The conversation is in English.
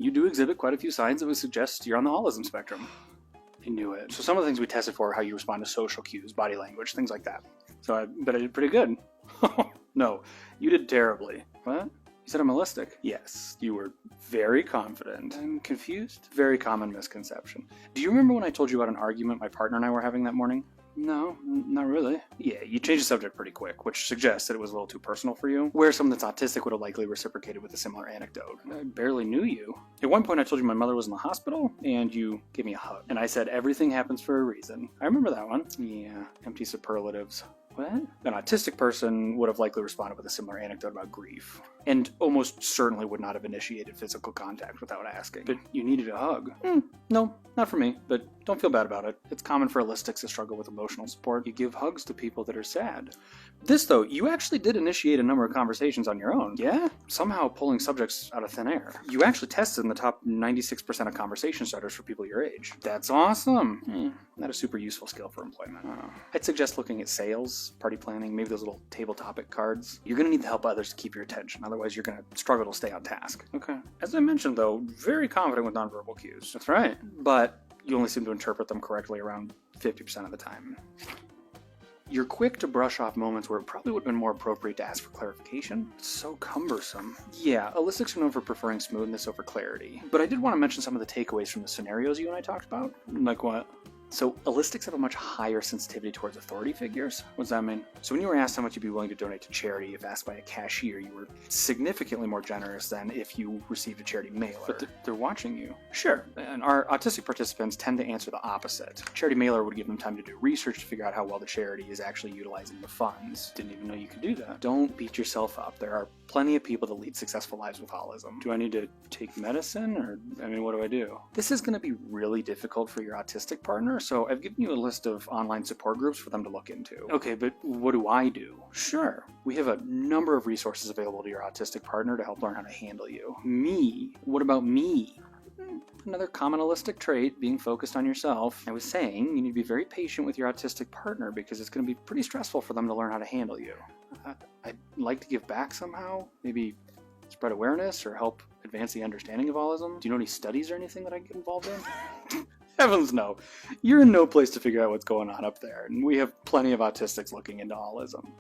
You do exhibit quite a few signs that would suggest you're on the Allism spectrum. I knew it. So some of the things we tested for are how you respond to social cues, body language, things like that. So I bet I did pretty good. No, you did terribly. What? You said I'm allistic? Yes, you were very confident. I'm confused? Very common misconception. Do you remember when I told you about an argument my partner and I were having that morning? No, not really. Yeah, you changed the subject pretty quick, which suggests that it was a little too personal for you, where someone that's autistic would have likely reciprocated with a similar anecdote. I barely knew you. At one point I told you my mother was in the hospital, and you gave me a hug. And I said everything happens for a reason. I remember that one. Yeah, empty superlatives. What? An autistic person would have likely responded with a similar anecdote about grief, and almost certainly would not have initiated physical contact without asking. But you needed a hug. No, not for me, but don't feel bad about it. It's common for allistics to struggle with emotional support. You give hugs to people that are sad. This, though, you actually did initiate a number of conversations on your own. Yeah? Somehow pulling subjects out of thin air. You actually tested in the top 96% of conversation starters for people your age. That's awesome. Not a super useful skill for employment. I'd suggest looking at sales, party planning, maybe those little table topic cards. You're going to need the help of others to keep your attention, otherwise you're going to struggle to stay on task. Okay. As I mentioned, though, very confident with nonverbal cues. That's right. But you only seem to interpret them correctly around 50% of the time. You're quick to brush off moments where it probably would have been more appropriate to ask for clarification. It's so cumbersome. Yeah, allistics are known for preferring smoothness over clarity. But I did want to mention some of the takeaways from the scenarios you and I talked about. Like what? So, allistics have a much higher sensitivity towards authority figures. What does that mean? So when you were asked how much you'd be willing to donate to charity if asked by a cashier, you were significantly more generous than if you received a charity mailer. But they're watching you. Sure, and our autistic participants tend to answer the opposite. Charity mailer would give them time to do research to figure out how well the charity is actually utilizing the funds. Didn't even know you could do that. Don't beat yourself up. There are plenty of people that lead successful lives with Allism. Do I need to take medicine, or, what do I do? This is going to be really difficult for your autistic partner, so I've given you a list of online support groups for them to look into. Okay, but what do I do? Sure, we have a number of resources available to your autistic partner to help learn how to handle you. Me? What about me? Another common allistic trait, being focused on yourself. I was saying you need to be very patient with your autistic partner because it's going to be pretty stressful for them to learn how to handle you. I'd like to give back somehow, maybe spread awareness or help advance the understanding of Allism. Do you know any studies or anything that I can get involved in? Heavens no. You're in no place to figure out what's going on up there, and we have plenty of autistics looking into Allism.